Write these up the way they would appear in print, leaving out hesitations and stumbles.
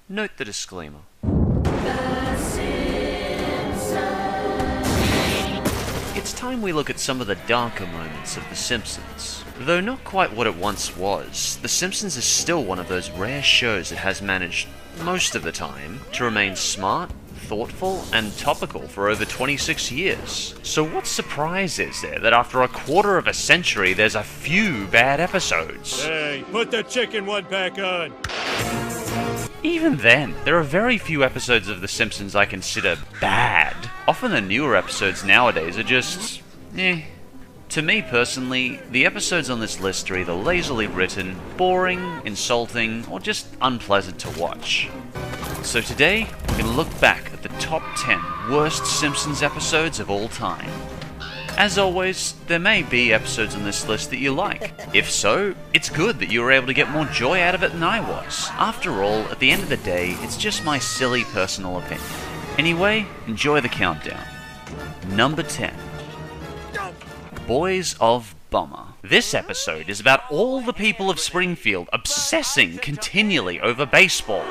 Note the disclaimer. It's time we look at some of the darker moments of The Simpsons. Though not quite what it once was, The Simpsons is still one of those rare shows that has managed, most of the time, to remain smart, thoughtful, and topical for over 26 years. So what surprise is there that after a quarter of a century there's a few bad episodes? Hey, put the chicken one back on! Even then, there are very few episodes of The Simpsons I consider bad. Often the newer episodes nowadays are just... To me personally, the episodes on this list are either lazily written, boring, insulting, or just unpleasant to watch. So today, we're going to look back at the top 10 worst Simpsons episodes of all time. As always, there may be episodes on this list that you like. If so, it's good that you were able to get more joy out of it than I was. After all, at the end of the day, it's just my silly personal opinion. Anyway, enjoy the countdown. Number 10. Boys of Bummer. This episode is about all the people of Springfield obsessing continually over baseball.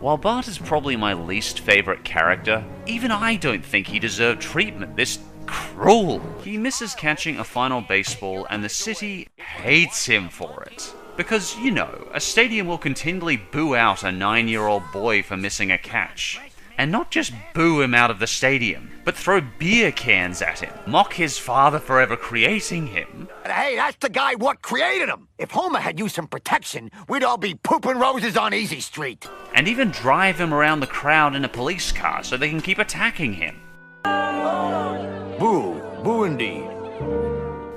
While Bart is probably my least favourite character, even I don't think he deserved treatment this cruel. He misses catching a final baseball and the city hates him for it. Because, you know, a stadium will continually boo out a 9-year-old boy for missing a catch. And not just boo him out of the stadium, but throw beer cans at him, mock his father for ever creating him. Hey, that's the guy what created him. If Homer had used some protection, we'd all be pooping roses on Easy Street. And even drive him around the crowd in a police car so they can keep attacking him. Boo. Boo indeed.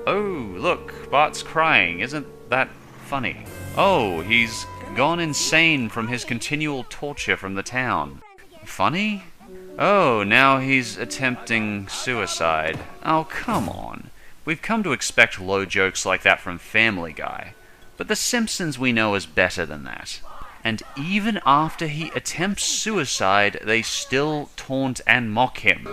Oh, look, Bart's crying. Isn't that funny? Oh, he's gone insane from his continual torture from the town. Funny? Oh, now he's attempting suicide. Oh, come on. We've come to expect low jokes like that from Family Guy. But The Simpsons we know is better than that. And even after he attempts suicide, they still taunt and mock him.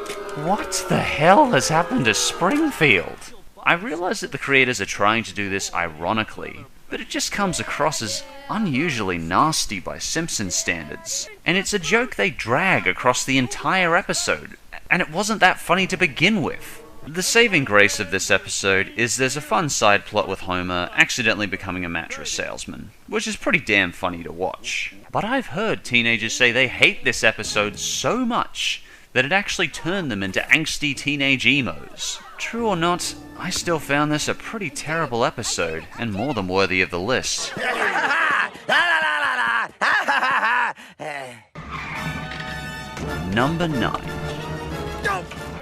What the hell has happened to Springfield? I realize that the creators are trying to do this ironically, but it just comes across as unusually nasty by Simpsons standards. And it's a joke they drag across the entire episode, and it wasn't that funny to begin with. The saving grace of this episode is there's a fun side plot with Homer accidentally becoming a mattress salesman, which is pretty damn funny to watch. But I've heard teenagers say they hate this episode so much that it actually turned them into angsty teenage emos. True or not, I still found this a pretty terrible episode, and more than worthy of the list. Number 9.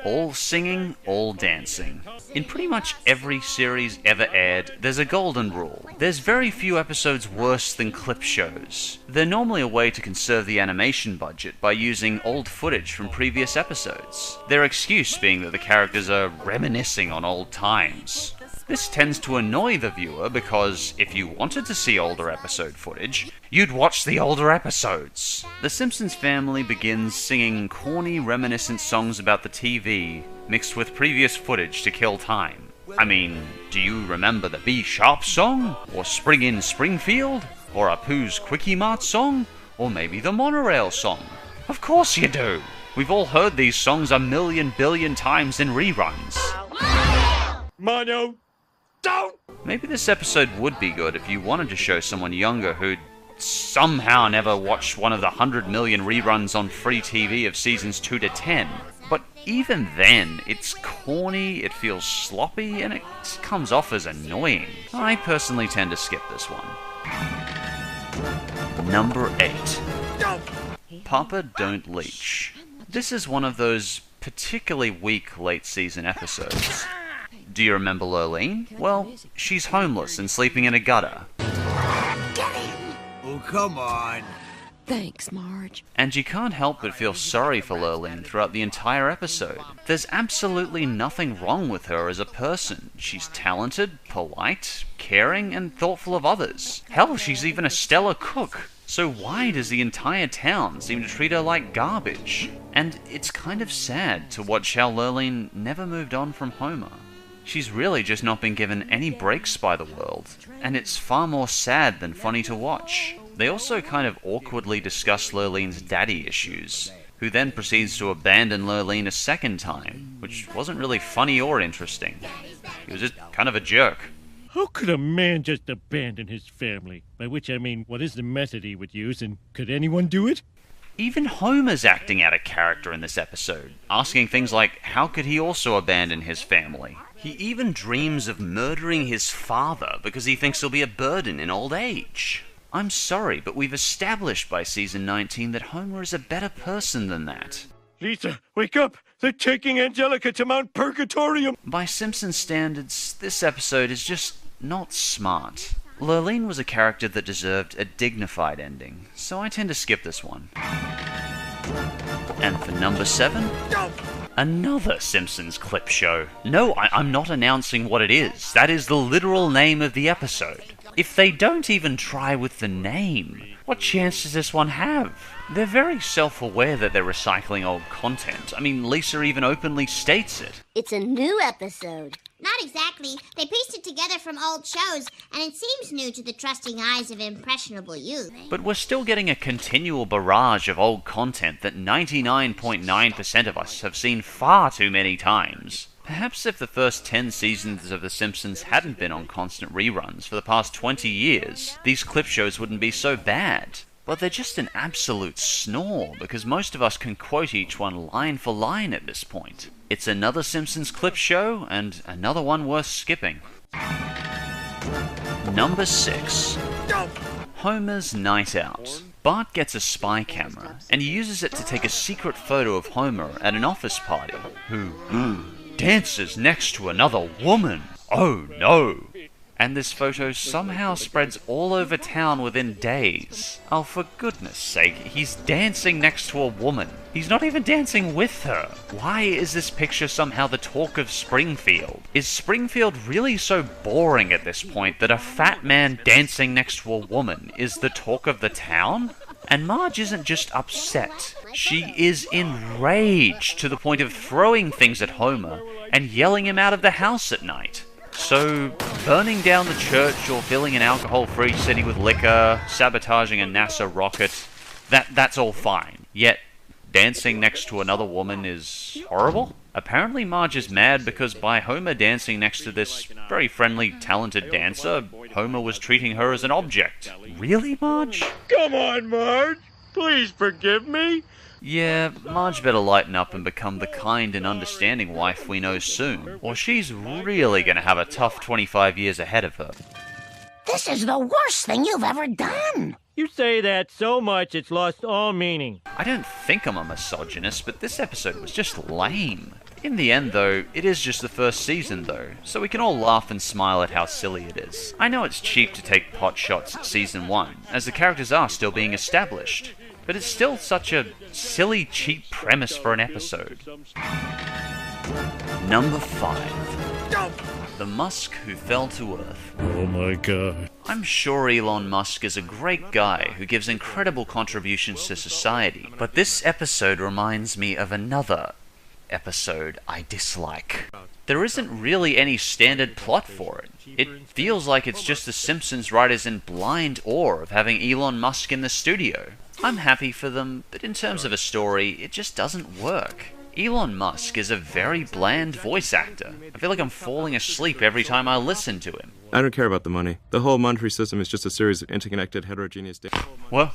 All singing, all dancing. In pretty much every series ever aired, there's a golden rule. There's very few episodes worse than clip shows. They're normally a way to conserve the animation budget by using old footage from previous episodes. Their excuse being that the characters are reminiscing on old times. This tends to annoy the viewer because if you wanted to see older episode footage, you'd watch the older episodes. The Simpsons family begins singing corny, reminiscent songs about the TV, mixed with previous footage to kill time. I mean, do you remember the B Sharp song? Or Spring in Springfield? Or Apu's Quickie Mart song? Or maybe the Monorail song? Of course you do! We've all heard these songs a million billion times in reruns. Mono, don't! Maybe this episode would be good if you wanted to show someone younger who'd somehow never watched one of the 100 million reruns on free TV of seasons 2 to 10. But even then, it's corny, it feels sloppy, and it comes off as annoying. I personally tend to skip this one. Number 8. Papa Don't Leech. This is one of those particularly weak late season episodes. Do you remember Lurleen? Well, she's homeless and sleeping in a gutter. Oh, come on. Thanks, Marge. And you can't help but feel sorry for Lurleen throughout the entire episode. There's absolutely nothing wrong with her as a person. She's talented, polite, caring, and thoughtful of others. Hell, she's even a stellar cook. So why does the entire town seem to treat her like garbage? And it's kind of sad to watch how Lurleen never moved on from Homer. She's really just not been given any breaks by the world, and it's far more sad than funny to watch. They also kind of awkwardly discuss Lurlene's daddy issues, who then proceeds to abandon Lurleen a second time, which wasn't really funny or interesting. He was just kind of a jerk. How could a man just abandon his family? By which I mean, what is the method he would use, and could anyone do it? Even Homer's acting out of character in this episode, asking things like, how could he also abandon his family? He even dreams of murdering his father because he thinks he'll be a burden in old age. I'm sorry, but we've established by season 19 that Homer is a better person than that. Lisa, wake up! They're taking Angelica to Mount Purgatorium! By Simpsons standards, this episode is just not smart. Lurleen was a character that deserved a dignified ending, so I tend to skip this one. And for number 7, another Simpsons clip show. No, I'm not announcing what it is. That is the literal name of the episode. If they don't even try with the name, what chance does this one have? They're very self-aware that they're recycling old content. I mean, Lisa even openly states it. It's a new episode. Not exactly. They pieced it together from old shows, and it seems new to the trusting eyes of impressionable youth. But we're still getting a continual barrage of old content that 99.9% of us have seen far too many times. Perhaps if the first 10 seasons of The Simpsons hadn't been on constant reruns for the past 20 years, these clip shows wouldn't be so bad. But they're just an absolute snore, because most of us can quote each one line for line at this point. It's another Simpsons clip show, and another one worth skipping. Number 6. Homer's Night Out. Bart gets a spy camera, and he uses it to take a secret photo of Homer at an office party, who dances next to another woman. Oh no! And this photo somehow spreads all over town within days. Oh, for goodness sake, he's dancing next to a woman. He's not even dancing with her. Why is this picture somehow the talk of Springfield? Is Springfield really so boring at this point that a fat man dancing next to a woman is the talk of the town? And Marge isn't just upset. She is enraged to the point of throwing things at Homer and yelling him out of the house at night. So, burning down the church or filling an alcohol-free city with liquor, sabotaging a NASA rocket, that's all fine. Yet, dancing next to another woman is horrible? Apparently Marge is mad because by Homer dancing next to this very friendly, talented dancer, Homer was treating her as an object. Really, Marge? Come on, Marge! Please forgive me! Yeah, Marge better lighten up and become the kind and understanding wife we know soon, or she's really gonna have a tough 25 years ahead of her. This is the worst thing you've ever done. You say that so much it's lost all meaning. I don't think I'm a misogynist, but this episode was just lame. In the end, though, it is just the first season, though, so we can all laugh and smile at how silly it is. I know it's cheap to take pot shots at season 1, as the characters are still being established, but it's still such a silly, cheap premise for an episode. Number 5. The Musk Who Fell to Earth. Oh my god. I'm sure Elon Musk is a great guy who gives incredible contributions to society, but this episode reminds me of another episode I dislike. There isn't really any standard plot for it. It feels like it's just the Simpsons writers in blind awe of having Elon Musk in the studio. I'm happy for them, but in terms of a story, it just doesn't work. Elon Musk is a very bland voice actor. I feel like I'm falling asleep every time I listen to him. I don't care about the money. The whole monetary system is just a series of interconnected, heterogeneous data. Well,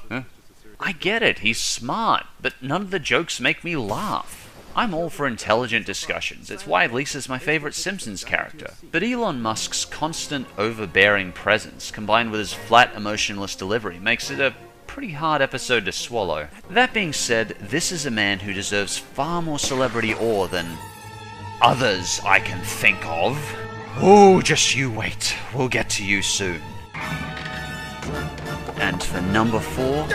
I get it, he's smart, but none of the jokes make me laugh. I'm all for intelligent discussions. It's why Lisa's my favorite Simpsons character. But Elon Musk's constant overbearing presence, combined with his flat, emotionless delivery, makes it a pretty hard episode to swallow. That being said, this is a man who deserves far more celebrity awe than others I can think of. Oh, just you wait. We'll get to you soon. And for number 4,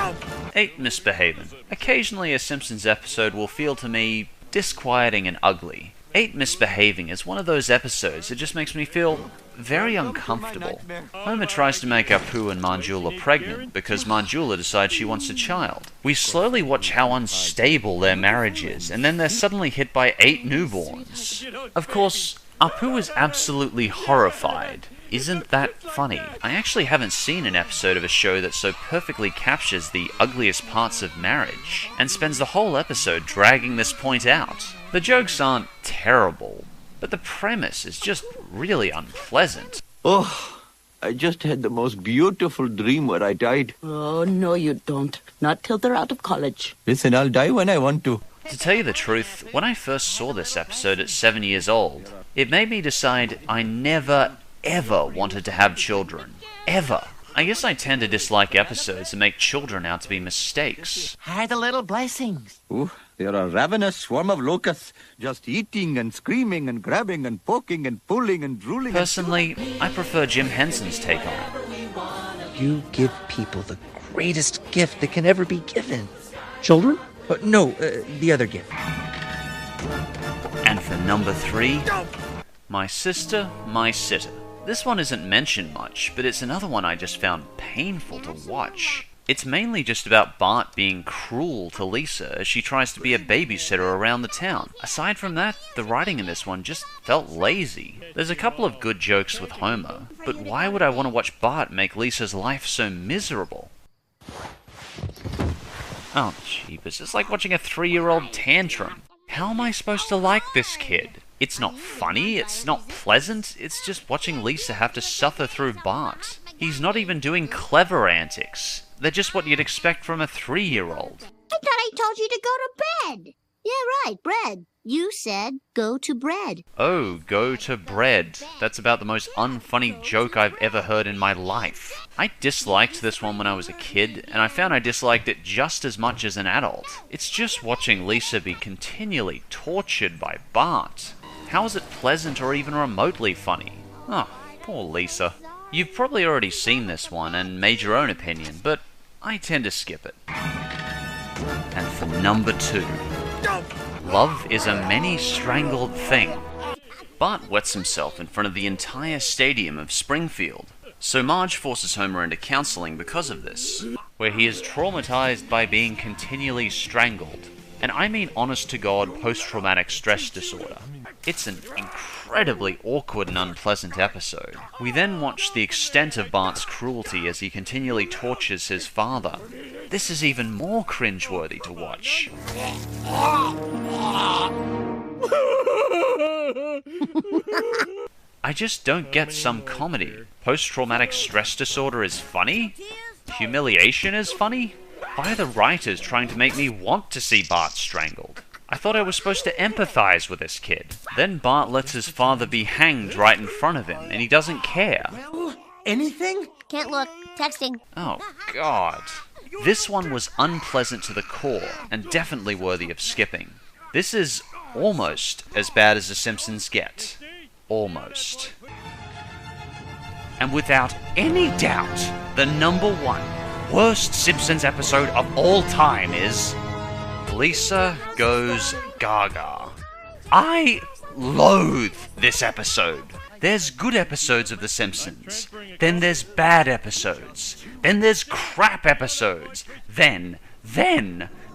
8 Misbehavin'. Occasionally a Simpsons episode will feel to me disquieting and ugly. 8 Misbehaving is one of those episodes that just makes me feel very uncomfortable. Homer tries to make Apu and Marjula pregnant because Marjula decides she wants a child. We slowly watch how unstable their marriage is, and then they're suddenly hit by 8 newborns. Of course, Apu is absolutely horrified. isn't that funny? I actually haven't seen an episode of a show that so perfectly captures the ugliest parts of marriage, and spends the whole episode dragging this point out. The jokes aren't terrible, but the premise is just really unpleasant. Oh, I just had the most beautiful dream where I died. Oh, no, you don't. Not till they're out of college. Listen, I'll die when I want to. To tell you the truth, when I first saw this episode at 7 years old, it made me decide I never, ever wanted to have children. Ever. I guess I tend to dislike episodes that make children out to be mistakes. Hide the little blessings. Ooh, they're a ravenous swarm of locusts, just eating and screaming and grabbing and poking and pulling and drooling. Personally, I prefer Jim Henson's take on it. You give people the greatest gift that can ever be given. Children? No, the other gift. And for number 3, My Sister, My Sitter. This one isn't mentioned much, but it's another one I just found painful to watch. It's mainly just about Bart being cruel to Lisa as she tries to be a babysitter around the town. Aside from that, the writing in this one just felt lazy. There's a couple of good jokes with Homer, but why would I want to watch Bart make Lisa's life so miserable? Oh, jeepers, it's like watching a 3-year-old tantrum. How am I supposed to like this kid? It's not funny, it's not pleasant, it's just watching Lisa have to suffer through Bart. He's not even doing clever antics. They're just what you'd expect from a 3-year-old. I thought I told you to go to bed. Yeah, right, bread. You said go to bread. Oh, go to bread. That's about the most unfunny joke I've ever heard in my life. I disliked this one when I was a kid, and I found I disliked it just as much as an adult. It's just watching Lisa be continually tortured by Bart. How is it pleasant or even remotely funny? Oh, poor Lisa. You've probably already seen this one and made your own opinion, but I tend to skip it. And for number 2, Love is a many-strangled thing. Bart wets himself in front of the entire stadium of Springfield, so Marge forces Homer into counseling because of this, where he is traumatized by being continually strangled. And I mean honest-to-God post-traumatic stress disorder. It's an incredibly awkward and unpleasant episode. We then watch the extent of Bart's cruelty as he continually tortures his father. This is even more cringeworthy to watch. I just don't get some comedy. Post-traumatic stress disorder is funny? Humiliation is funny? Why are the writers trying to make me want to see Bart strangled? I thought I was supposed to empathize with this kid. Then Bart lets his father be hanged right in front of him, and he doesn't care. Anything? Can't look. Texting. Oh, God. This one was unpleasant to the core, and definitely worthy of skipping. This is almost as bad as The Simpsons get. Almost. And without any doubt, the number 1 worst Simpsons episode of all time is Lisa Goes Gaga. I loathe this episode. There's good episodes of The Simpsons. Then there's bad episodes. Then there's crap episodes. Then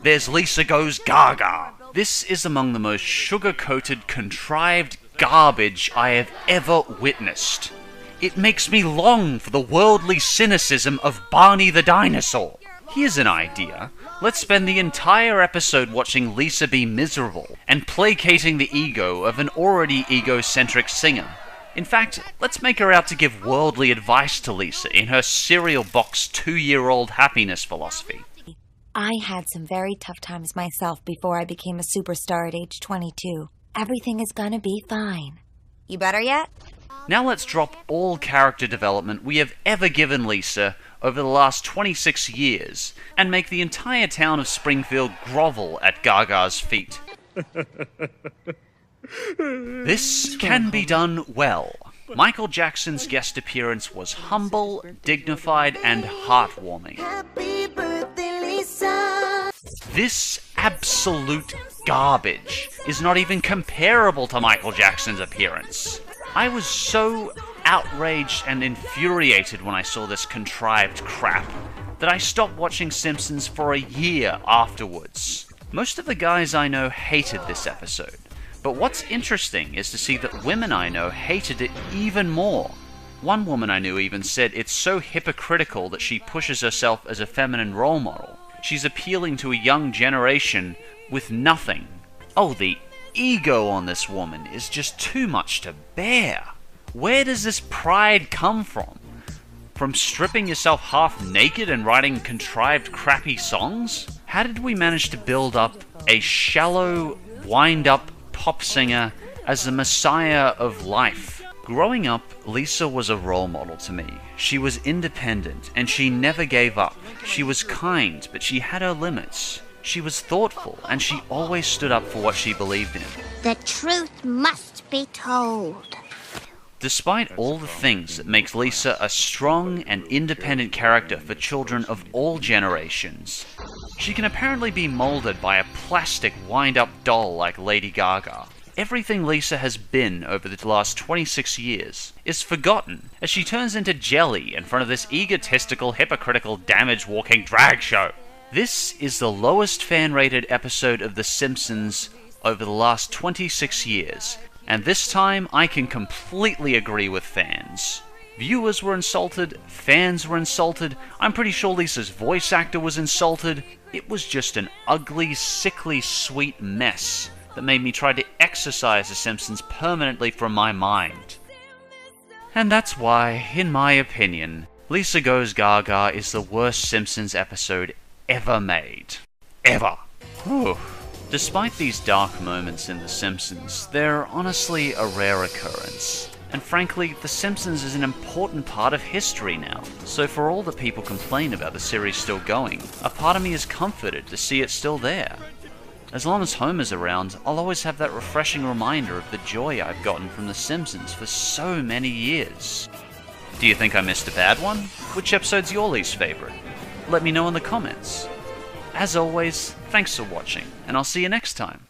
there's Lisa Goes Gaga. This is among the most sugar-coated, contrived garbage I have ever witnessed. It makes me long for the worldly cynicism of Barney the dinosaur. Here's an idea. Let's spend the entire episode watching Lisa be miserable and placating the ego of an already egocentric singer. In fact, let's make her out to give worldly advice to Lisa in her cereal box 2-year-old happiness philosophy. I had some very tough times myself before I became a superstar at age 22. Everything is gonna be fine. You better yet? Now let's drop all character development we have ever given Lisa over the last 26 years and make the entire town of Springfield grovel at Gaga's feet. This can be done well. Michael Jackson's guest appearance was humble, dignified, and heartwarming. Happy birthday, Lisa. This absolute garbage is not even comparable to Michael Jackson's appearance. I was so outraged and infuriated when I saw this contrived crap that I stopped watching Simpsons for a year afterwards. Most of the guys I know hated this episode, but what's interesting is to see that women I know hated it even more. One woman I knew even said it's so hypocritical that she pushes herself as a feminine role model. She's appealing to a young generation with nothing. Oh, the ego on this woman is just too much to bear. Where does this pride come from? From stripping yourself half naked and writing contrived crappy songs? How did we manage to build up a shallow, wind-up pop singer as the messiah of life? Growing up, Lisa was a role model to me. She was independent, and she never gave up. She was kind, but she had her limits. She was thoughtful, and she always stood up for what she believed in. The truth must be told. Despite all the things that makes Lisa a strong and independent character for children of all generations, she can apparently be molded by a plastic wind-up doll like Lady Gaga. Everything Lisa has been over the last 26 years is forgotten as she turns into jelly in front of this egotistical, hypocritical, damage-walking drag show. This is the lowest fan-rated episode of The Simpsons over the last 26 years, and this time I can completely agree with fans. Viewers were insulted, fans were insulted, I'm pretty sure Lisa's voice actor was insulted. It was just an ugly, sickly, sweet mess that made me try to exorcise The Simpsons permanently from my mind. And that's why, in my opinion, Lisa Goes Gaga is the worst Simpsons episode ever made. Ever. Whew. Despite these dark moments in The Simpsons, they're honestly a rare occurrence. And frankly, The Simpsons is an important part of history now. So for all the people complain about the series still going, a part of me is comforted to see it still there. As long as Homer's around, I'll always have that refreshing reminder of the joy I've gotten from The Simpsons for so many years. Do you think I missed a bad one? Which episode's your least favorite? Let me know in the comments. As always, thanks for watching, and I'll see you next time.